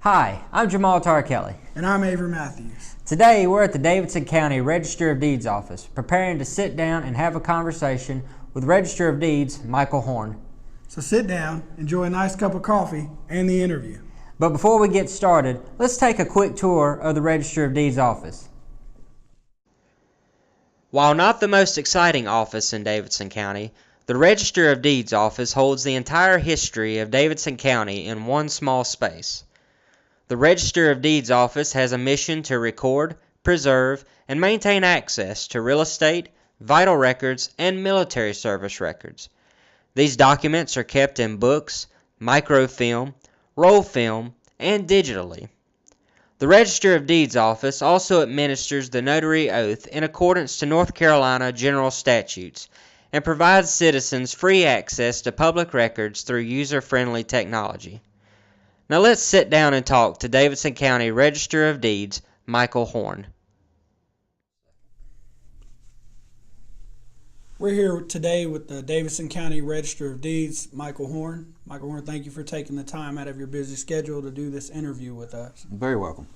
Hi, I'm Jamal Tarkelly. And I'm Avery Matthews. Today we're at the Davidson County Register of Deeds office, preparing to sit down and have a conversation with Register of Deeds Michael Horne. So sit down, enjoy a nice cup of coffee, and the interview. But before we get started, let's take a quick tour of the Register of Deeds office. While not the most exciting office in Davidson County, the Register of Deeds office holds the entire history of Davidson County in one small space. The Register of Deeds office has a mission to record, preserve, and maintain access to real estate, vital records, and military service records. These documents are kept in books, microfilm, roll film, and digitally. The Register of Deeds office also administers the notary oath in accordance to North Carolina general statutes and provides citizens free access to public records through user-friendly technology. Now let's sit down and talk to Davidson County Register of Deeds, Michael Horne. We're here today with the Davidson County Register of Deeds, Michael Horne. Michael Horne, thank you for taking the time out of your busy schedule to do this interview with us. Very welcome.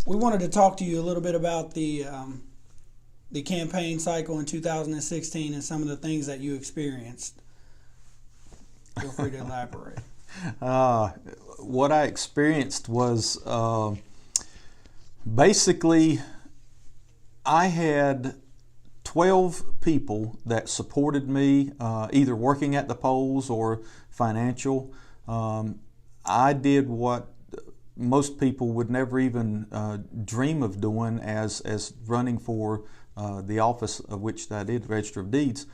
We wanted to talk to you a little bit about the campaign cycle in 2016 and some of the things that you experienced. Feel free to elaborate. What I experienced was basically I had 12 people that supported me, either working at the polls or financial. I did what most people would never even dream of doing as running for the office of which I did, Register of Deeds.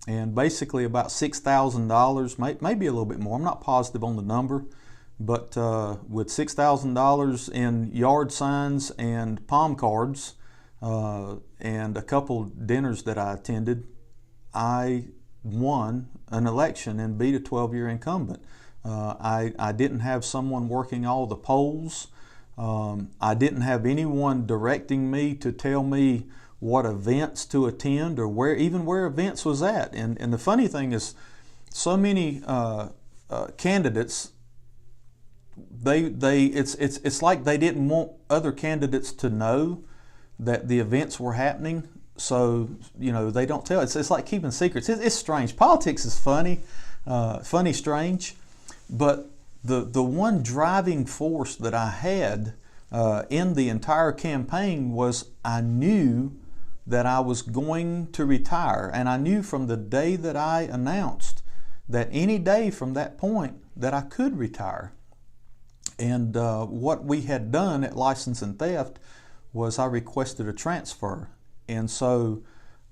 And basically about $6,000, maybe a little bit more, I'm not positive on the number, but with $6,000 in yard signs and palm cards and a couple dinners that I attended, I won an election and beat a 12-year incumbent. I didn't have someone working all the polls. I didn't have anyone directing me to tell me what events to attend or where events was at. And the funny thing is, so many candidates, it's like they didn't want other candidates to know that the events were happening, so they don't tell. It's like keeping secrets. It's strange. Politics is funny, strange, but the one driving force that I had in the entire campaign was I knew that I was going to retire, and I knew from the day that I announced that any day from that point that I could retire. And what we had done at License and Theft was I requested a transfer, and so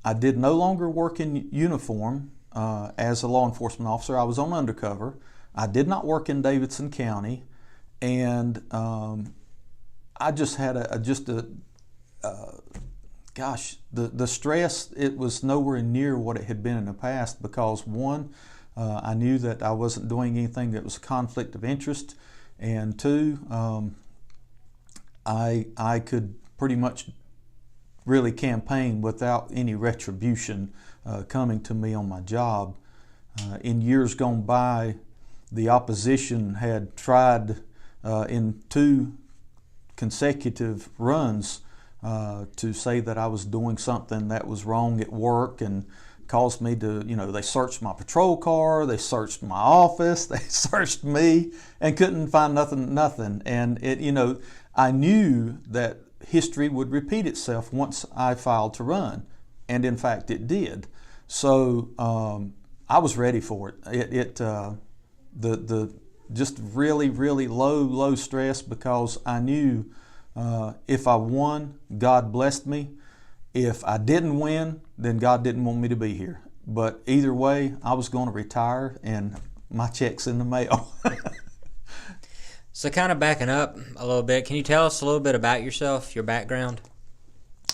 I did no longer work in uniform as a law enforcement officer. I was on undercover. I did not work in Davidson County, and I just had the stress, it was nowhere near what it had been in the past because one, I knew that I wasn't doing anything that was a conflict of interest, and two, I could pretty much really campaign without any retribution coming to me on my job. In years gone by, the opposition had tried in 2 consecutive runs to say that I was doing something that was wrong at work and caused me to, they searched my patrol car, they searched my office, they searched me and couldn't find nothing. And I knew that history would repeat itself once I filed to run, and in fact it did. So I was ready for it. The just really low stress, because I knew if I won, God blessed me. If I didn't win, then God didn't want me to be here. But either way, I was going to retire, and my check's in the mail. So kind of backing up a little bit, can you tell us a little bit about yourself, your background?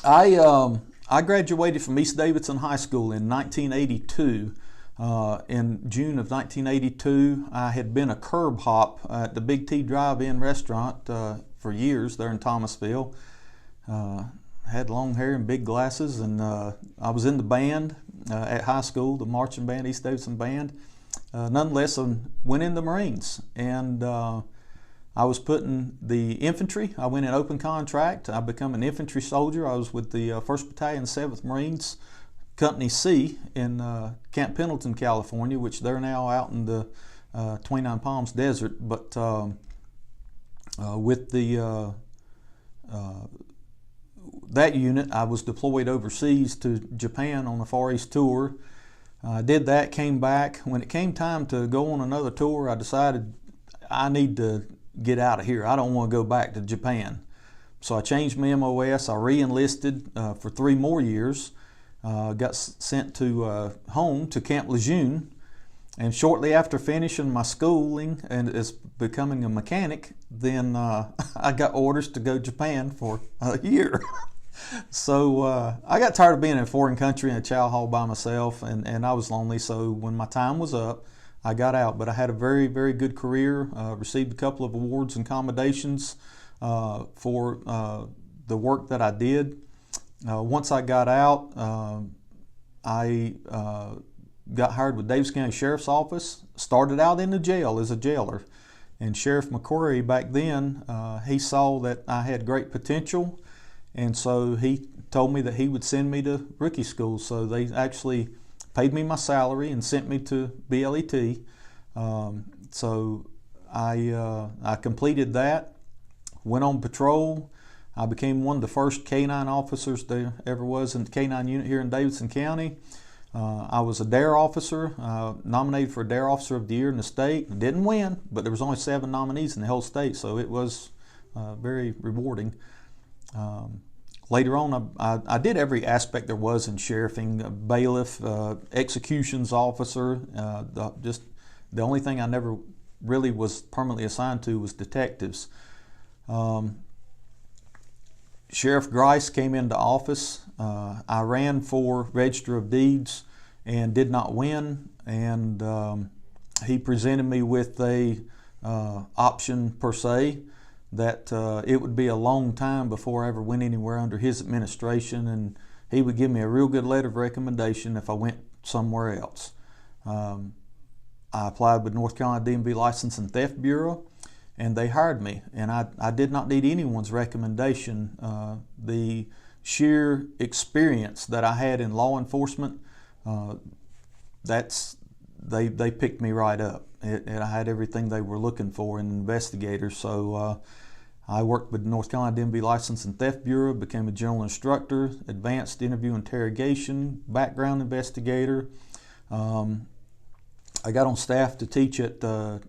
I graduated from East Davidson High School in 1982. In June of 1982, I had been a curb hop at the Big T Drive-In restaurant for years there in Thomasville. Had long hair and big glasses, and I was in the band at high school, the marching band, East Davidson band. Nonetheless, I went in the Marines, and I was put in the infantry. I went in open contract. I became an infantry soldier. I was with the 1st Battalion, 7th Marines, Company C in Camp Pendleton, California, which they're now out in the 29 Palms Desert. But with the that unit, I was deployed overseas to Japan on a Far East tour. I did that, came back. When it came time to go on another tour, I decided I need to get out of here. I don't want to go back to Japan. So I changed my MOS. I re-enlisted for 3 more years. Got sent to Horne to Camp Lejeune. And shortly after finishing my schooling and as becoming a mechanic, then I got orders to go to Japan for a year. So I got tired of being in a foreign country in a chow hall by myself, and I was lonely. So when my time was up, I got out. But I had a very, very good career, received a couple of awards and commendations for the work that I did. Once I got out, I got hired with Davidson County Sheriff's Office, started out in the jail as a jailer. And Sheriff McQuarrie back then, he saw that I had great potential, and so he told me that he would send me to rookie school. So they actually paid me my salary and sent me to BLET. So I completed that, went on patrol. I became one of the first K-9 officers there ever was in the K-9 unit here in Davidson County. I was a DARE officer, nominated for a DARE Officer of the Year in the state. I didn't win, but there was only 7 nominees in the whole state, so it was very rewarding. Later on, I did every aspect there was in sheriffing: bailiff, executions officer. Just the only thing I never really was permanently assigned to was detectives. Sheriff Grice came into office. I ran for Register of Deeds and did not win, and he presented me with a option per se that it would be a long time before I ever went anywhere under his administration, and he would give me a real good letter of recommendation if I went somewhere else. I applied with North Carolina DMV License and Theft Bureau, and they hired me, and I did not need anyone's recommendation. The sheer experience that I had in law enforcement, they picked me right up. And I had everything they were looking for in an investigator. So I worked with North Carolina DMV License and Theft Bureau, became a general instructor, advanced interview interrogation, background investigator. I got on staff to teach at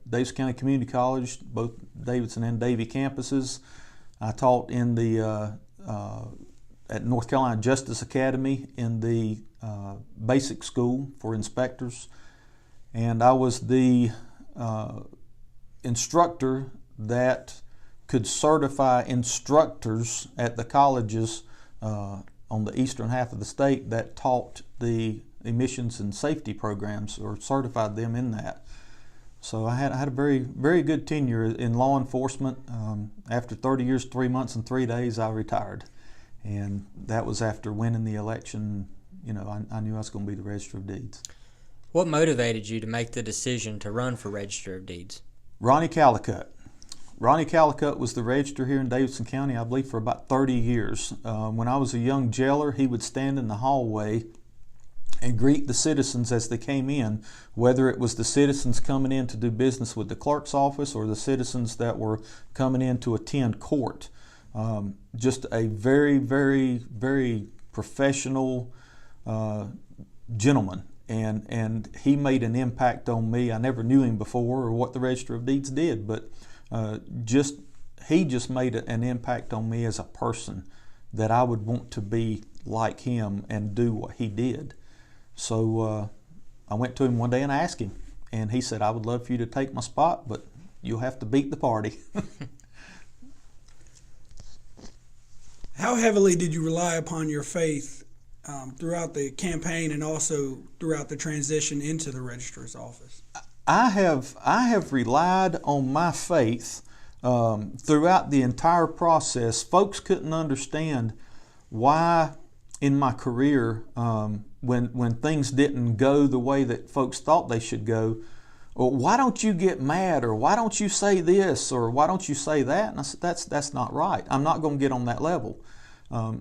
Davidson County Community College, both Davidson and Davie campuses. I taught in the at North Carolina Justice Academy in the basic school for inspectors, and I was the instructor that could certify instructors at the colleges on the eastern half of the state that taught the emissions and safety programs, or certified them in that. So I had a very, very good tenure in law enforcement. After 30 years, 3 months, and 3 days, I retired. And that was after winning the election. You know, I knew I was going to be the Register of Deeds. What motivated you to make the decision to run for Register of Deeds? Ronnie Callicutt. Ronnie Callicutt was the register here in Davidson County, I believe, for about 30 years. When I was a young jailer, he would stand in the hallway and greet the citizens as they came in, whether it was the citizens coming in to do business with the clerk's office or the citizens that were coming in to attend court. Just a very, very, very professional gentleman, and he made an impact on me. I never knew him before or what the Register of Deeds did, but he just made an impact on me as a person that I would want to be like him and do what he did. So I went to him one day and I asked him, and he said, "I would love for you to take my spot, but you'll have to beat the party." How heavily did you rely upon your faith throughout the campaign and also throughout the transition into the registrar's office? I have relied on my faith throughout the entire process. Folks couldn't understand why in my career, when things didn't go the way that folks thought they should go, well, why don't you get mad, or why don't you say this, or why don't you say that? And I said, that's not right. I'm not going to get on that level.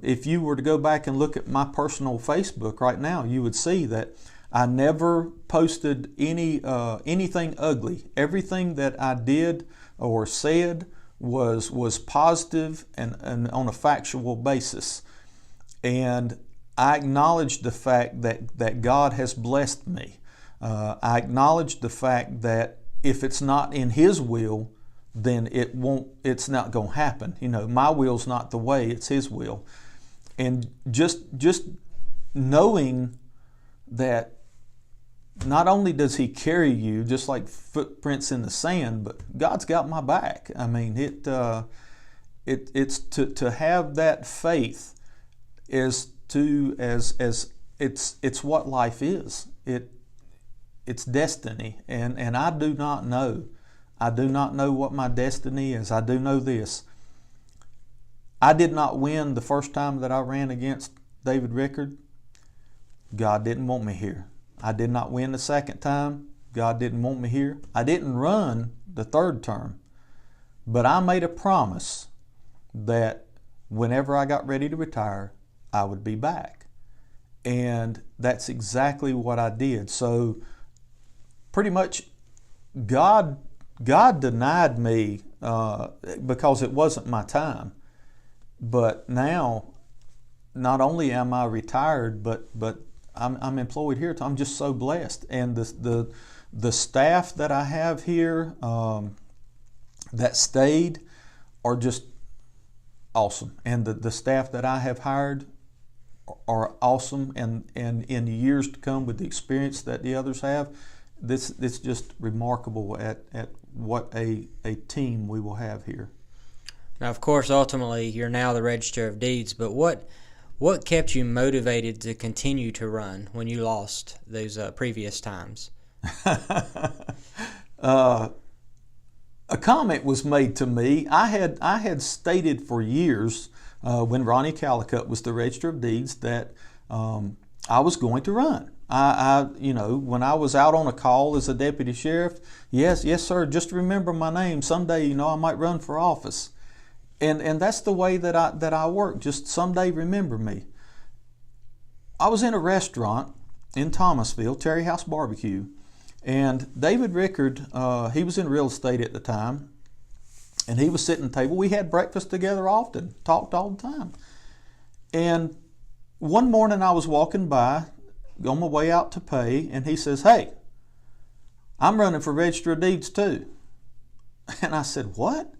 If you were to go back and look at my personal Facebook right now, you would see that I never posted anything ugly. Everything that I did or said was positive and on a factual basis. And I acknowledged the fact that God has blessed me. I acknowledged the fact that if it's not in His will, then it's not going to happen. My will's not the way, it's His will. And just knowing that not only does He carry you just like footprints in the sand, but God's got my back. I mean, it's to have that faith as it's what life is. It's destiny, and I do not know. I do not know what my destiny is. I do know this. I did not win the first time that I ran against David Rickard. God didn't want me here. I did not win the second time. God didn't want me here. I didn't run the third term. But I made a promise that whenever I got ready to retire, I would be back. And that's exactly what I did. So pretty much God denied me because it wasn't my time. But now, not only am I retired, but I'm employed here. I'm just so blessed. And the staff that I have here that stayed are just awesome. And the staff that I have hired are awesome. And in the years to come, with the experience that the others have, it's just remarkable at what a team we will have here. Now, of course, ultimately, you're now the Register of Deeds, but what kept you motivated to continue to run when you lost those previous times? A comment was made to me. I had stated for years when Ronnie Callicutt was the Register of Deeds that I was going to run. When I was out on a call as a deputy sheriff, yes, sir, just remember my name. Someday, I might run for office. And that's the way that I work. Just someday remember me. I was in a restaurant in Thomasville, Terry House Barbecue, and David Rickard, he was in real estate at the time, and he was sitting at the table. We had breakfast together often, talked all the time. And one morning I was walking by, on my way out to pay, and he says, "Hey, I'm running for Register of Deeds too." And I said, "What?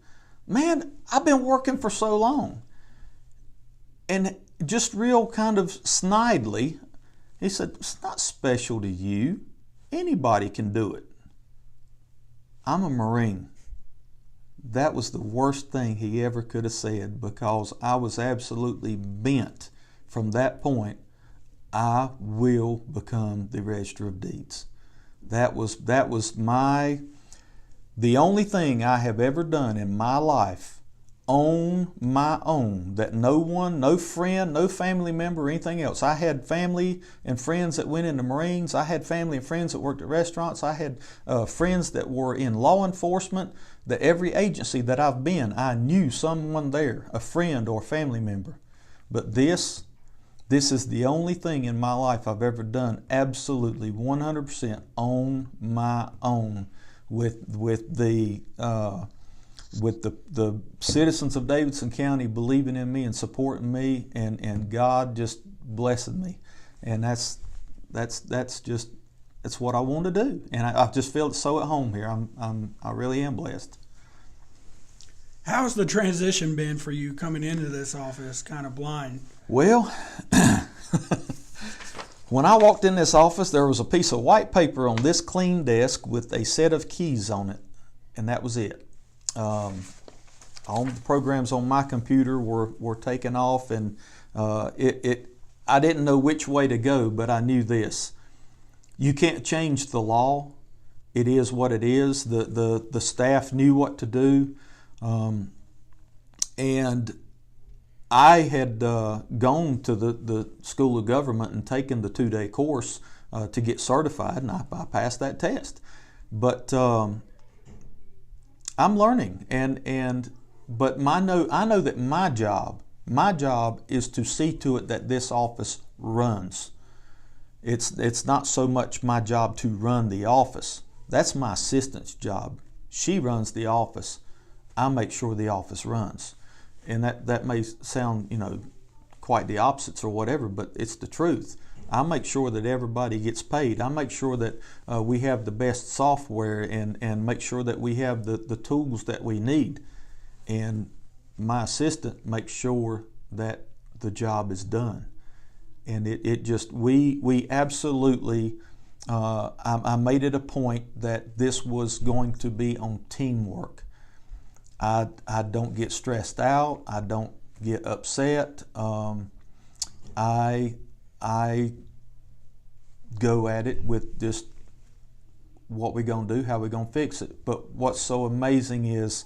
Man, I've been working for so long." And just real kind of snidely, he said, "It's not special to you. Anybody can do it. I'm a Marine." That was the worst thing he ever could have said, because I was absolutely bent from that point. I will become the Register of Deeds. That was the only thing I have ever done in my life on my own, that no one, no friend, no family member, or anything else. I had family and friends that went in the Marines. I had family and friends that worked at restaurants. I had friends that were in law enforcement. That every agency that I've been, I knew someone there, a friend or family member. But this is the only thing in my life I've ever done absolutely 100% on my own, with the citizens of Davidson County believing in me and supporting me, and God just blessed me. And that's what I want to do, and I just feel so at home here. I really am blessed. How's the transition been for you coming into this office kind of blind? Well, when I walked in this office, there was a piece of white paper on this clean desk with a set of keys on it, and that was it. All the programs on my computer were taken off, and I didn't know which way to go, but I knew this: you can't change the law. It is what it is. The staff knew what to do, and I had gone to the School of Government and taken the 2-day course to get certified, and I passed that test. But I'm learning, but I know that my job is to see to it that this office runs. It's not so much my job to run the office. That's my assistant's job. She runs the office. I make sure the office runs. And that may sound, quite the opposites or whatever, but it's the truth. I make sure that everybody gets paid. I make sure that we have the best software and make sure that we have the tools that we need. And my assistant makes sure that the job is done. And we absolutely, I made it a point that this was going to be on teamwork. I don't get stressed out. I don't get upset. I go at it with just what we're going to do, how we're going to fix it. But what's so amazing is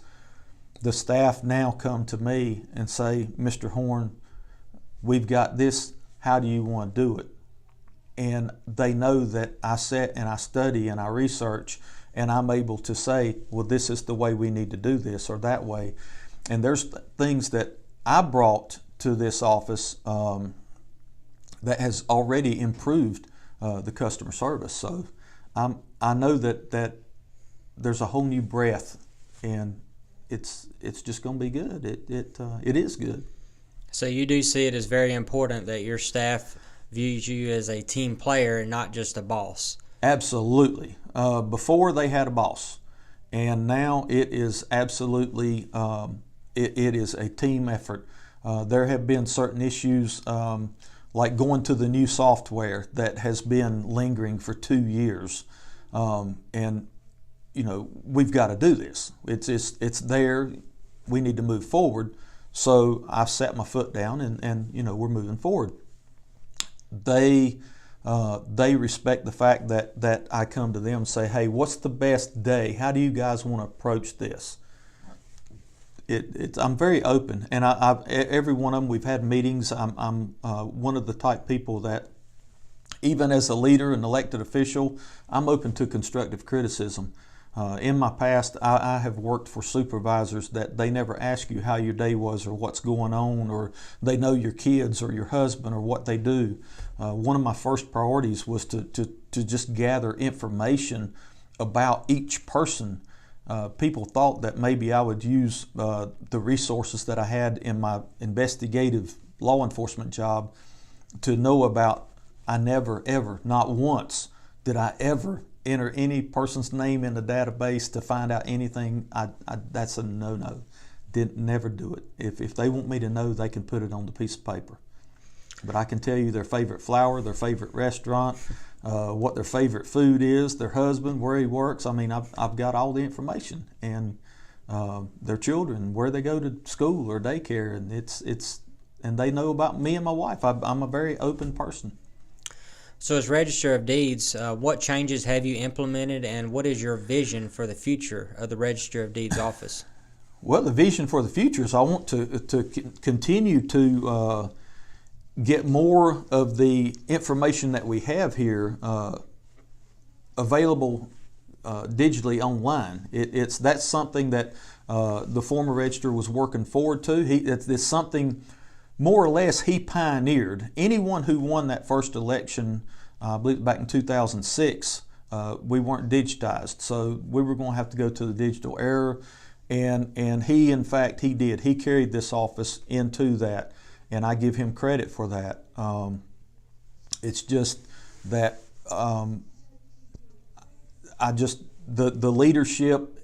the staff now come to me and say, Mr. Horne, we've got this. How do you want to do it? And they know that I sit and I study and I research, and I'm able to say, well, this is the way we need to do this or that way. And there's things that I brought to this office that has already improved the customer service. So I know that there's a whole new breath, and it's just going to be good. It is good. So you do see it as very important that your staff views you as a team player and not just a boss. Absolutely. Before they had a boss, and now it is absolutely it is a team effort. There have been certain issues like going to the new software that has been lingering for 2 years, and we've got to do this. It's there. We need to move forward. So I've sat my foot down and we're moving forward. They respect the fact that I come to them and say, hey, what's the best day? How do you guys want to approach this? I'm very open, and every one of them, we've had meetings. I'm one of the type people that, even as a leader and elected official, I'm open to constructive criticism. In my past, I have worked for supervisors that they never ask you how your day was or what's going on, or they know your kids or your husband or what they do. One of my first priorities was to just gather information about each person. People thought that maybe I would use the resources that I had in my investigative law enforcement job to know about. I never, ever, not once did I ever enter any person's name in the database to find out anything. That's a no-no. Never do it. If they want me to know, they can put it on the piece of paper. But I can tell you their favorite flower, their favorite restaurant, what their favorite food is, their husband, where he works. I mean, I've got all the information, and their children, where they go to school or daycare, and and they know about me and my wife. I'm a very open person. So as Register of Deeds, what changes have you implemented, and what is your vision for the future of the Register of Deeds office? Well, the vision for the future is I want to continue to get more of the information that we have here available digitally online. That's something that the former Register was working forward to. It's something more or less he pioneered. Anyone who won that first election, I believe back in 2006, we weren't digitized, so we were going to have to go to the digital era, and he, in fact, he did. He carried this office into that, and I give him credit for that. It's just that the leadership,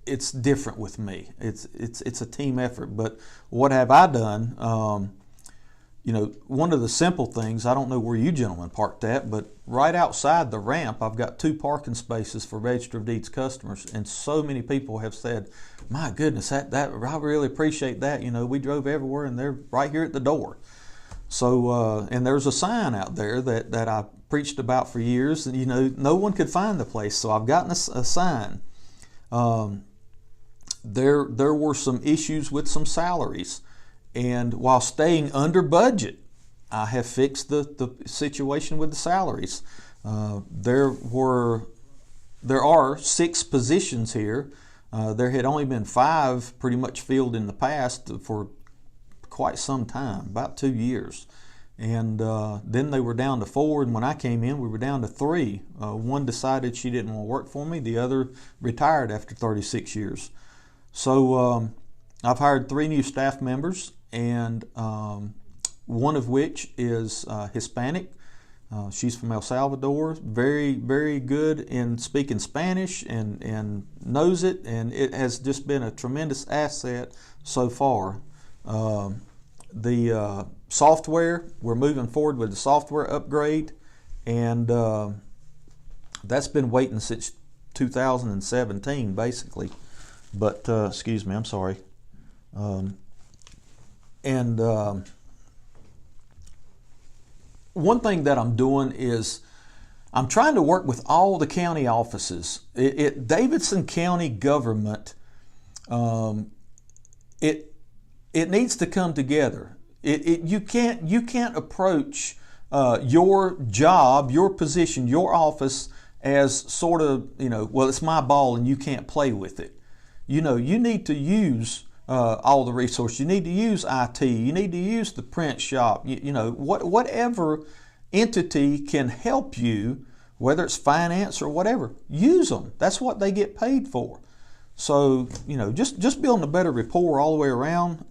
it's different with me. It's a team effort. But what have I done? One of the simple things, I don't know where you gentlemen parked at, but right outside the ramp, I've got 2 parking spaces for Register of Deeds customers, and so many people have said, my goodness, that I really appreciate that. We drove everywhere, and they're right here at the door. So, and there's a sign out there that I preached about for years, and no one could find the place, so I've gotten a sign. There were some issues with some salaries, and while staying under budget, I have fixed the situation with the salaries. There were there are 6 positions here. There had only been 5 pretty much filled in the past for quite some time, about 2 years. And then they were down to 4, and when I came in, we were down to 3. One decided she didn't want to work for me. The other retired after 36 years. So I've hired 3 new staff members, and one of which is Hispanic. She's from El Salvador, very, very good in speaking Spanish and knows it, and it has just been a tremendous asset so far. The software, we're moving forward with the software upgrade, and that's been waiting since 2017 basically. But excuse me, I'm sorry. One thing that I'm doing is I'm trying to work with all the county offices. Davidson County government, it needs to come together. You can't approach your job, your position, your office as sort of, well, it's my ball and you can't play with it. You need to use all the resources. You need to use IT. You need to use the print shop. Whatever entity can help you, whether it's finance or whatever, use them. That's what they get paid for. So just building a better rapport all the way around.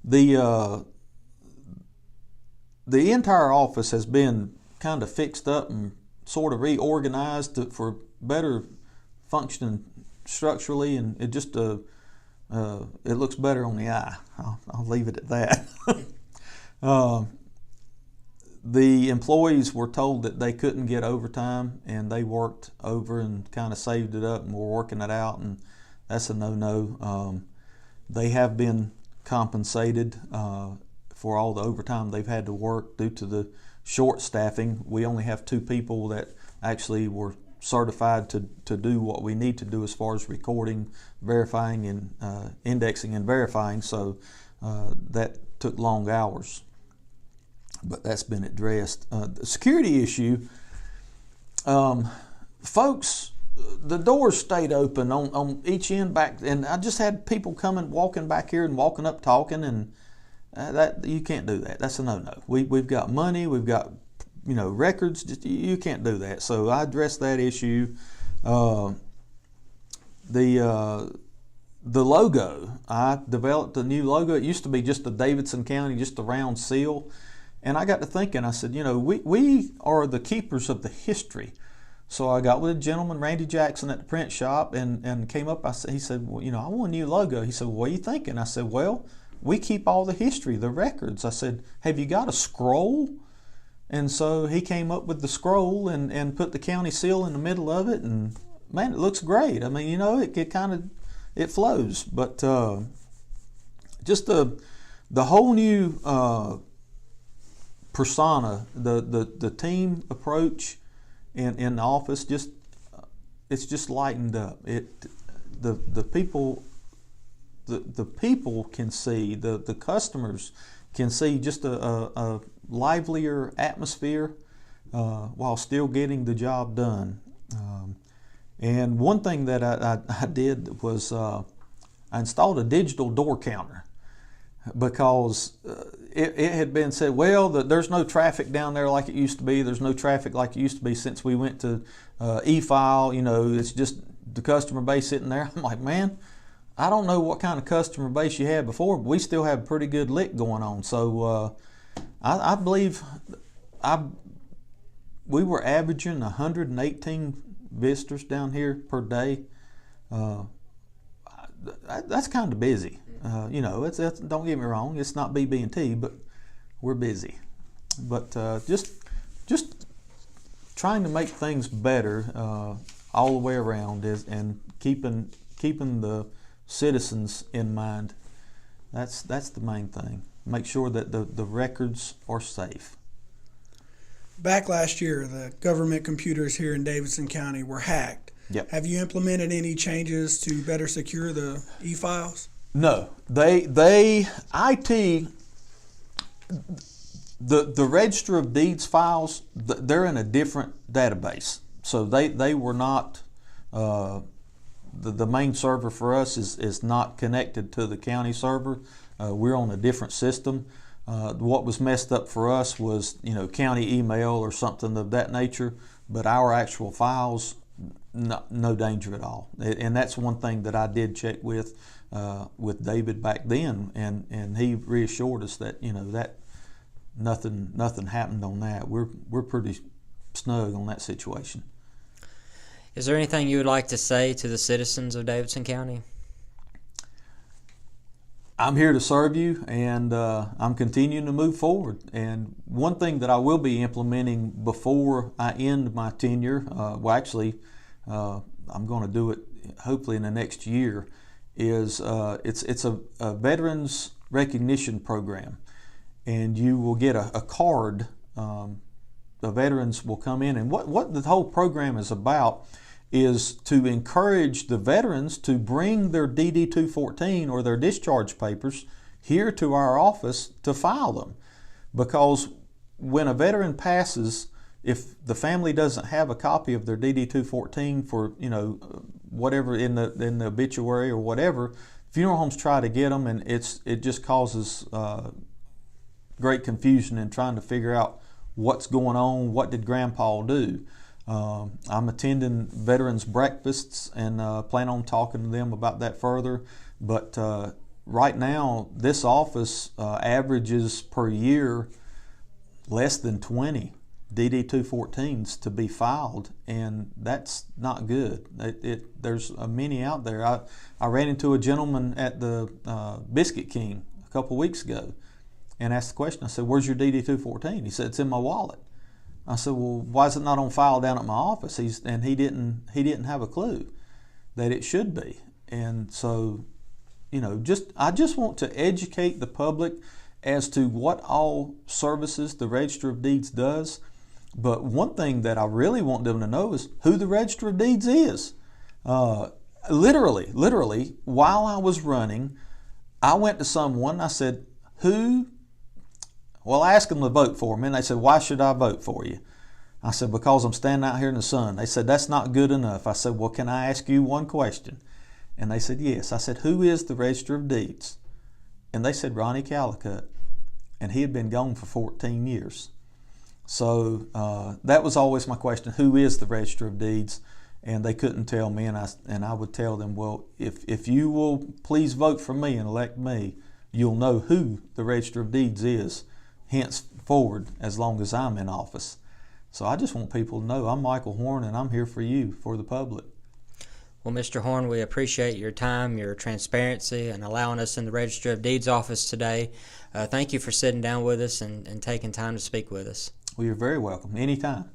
The entire office has been kind of fixed up and sort of reorganized for better functioning structurally, and it just it looks better on the eye. I'll leave it at that. The employees were told that they couldn't get overtime, and they worked over and kind of saved it up and were working it out, and that's a no-no. They have been compensated for all the overtime they've had to work due to the short staffing. We only have 2 people that actually were certified to do what we need to do as far as recording, verifying, and indexing and verifying, so that took long hours. But that's been addressed. The security issue, folks, the doors stayed open on each end back, and I just had people walking back here and walking up talking, and that you can't do that. That's a no-no. We've got money, we've got records. You can't do that. So I addressed that issue. The logo, I developed a new logo. It used to be just a Davidson County, just a round seal. And I got to thinking, I said, we are the keepers of the history. So I got with a gentleman, Randy Jackson, at the print shop, and came up. He said, well, I want a new logo. He said, well, what are you thinking? I said, well, we keep all the history, the records. I said, have you got a scroll? And so he came up with the scroll and put the county seal in the middle of it, and man, it looks great. I mean, it flows. But just the whole new persona, the team approach in the office, it's just lightened up. The people can see, the customers can see just a livelier atmosphere while still getting the job done. And one thing that I did was I installed a digital door counter, because it had been said, well, there's no traffic down there like it used to be. There's no traffic like it used to be since we went to e-file. It's just the customer base sitting there. I'm like, man, I don't know what kind of customer base you had before, but we still have a pretty good lick going on. So I believe we were averaging 118 visitors down here per day. That's kind of busy. It's don't get me wrong, it's not BB&T, but we're busy. But just trying to make things better all the way around and keeping the citizens in mind. That's the main thing. Make sure that the records are safe. Back last year, the government computers here in Davidson County were hacked. Yep. Have you implemented any changes to better secure the e-files? No, the Register of Deeds files, they're in a different database. So they were not, the main server for us is not connected to the county server. We're on a different system. What was messed up for us was, county email or something of that nature, but our actual files, no danger at all. And that's one thing that I did check with David back then, and he reassured us that that nothing happened on that. We're pretty snug on that situation. Is there anything you would like to say to the citizens of Davidson County? I'm here to serve you, and I'm continuing to move forward. And one thing that I will be implementing before I end my tenure, I'm going to do it hopefully in the next year, is it's a veterans recognition program, and you will get a card. The veterans will come in, and what the whole program is about is to encourage the veterans to bring their DD-214 or their discharge papers here to our office to file them. Because when a veteran passes, if the family doesn't have a copy of their DD-214 for whatever in the obituary or whatever, funeral homes try to get them, and it just causes great confusion in trying to figure out what's going on. What did Grandpa do? I'm attending veterans breakfasts and plan on talking to them about that further. But right now, this office averages per year less than 20 DD-214s to be filed, and that's not good. There's many out there. I ran into a gentleman at the Biscuit King a couple weeks ago and asked the question. I said, "Where's your DD-214?" He said, "It's in my wallet." I said, "Well, why is it not on file down at my office?" He didn't have a clue that it should be. And so, I just want to educate the public as to what all services the Register of Deeds does. But one thing that I really want them to know is who the Register of Deeds is. Literally, while I was running, I went to someone. I said, I asked them to vote for me, and they said, "Why should I vote for you?" I said, "Because I'm standing out here in the sun." They said, "That's not good enough." I said, "Well, can I ask you one question?" And they said, "Yes." I said, "Who is the Register of Deeds?" And they said, "Ronnie Callicutt." And he had been gone for 14 years. So that was always my question: who is the Register of Deeds? And they couldn't tell me, and I would tell them, "Well, if you will please vote for me and elect me, you'll know who the Register of Deeds is henceforward as long as I'm in office." So I just want people to know I'm Michael Horne, and I'm here for you, for the public. Well, Mr. Horne, we appreciate your time, your transparency, and allowing us in the Register of Deeds office today. Thank you for sitting down with us and taking time to speak with us. Well, you're very welcome. Anytime.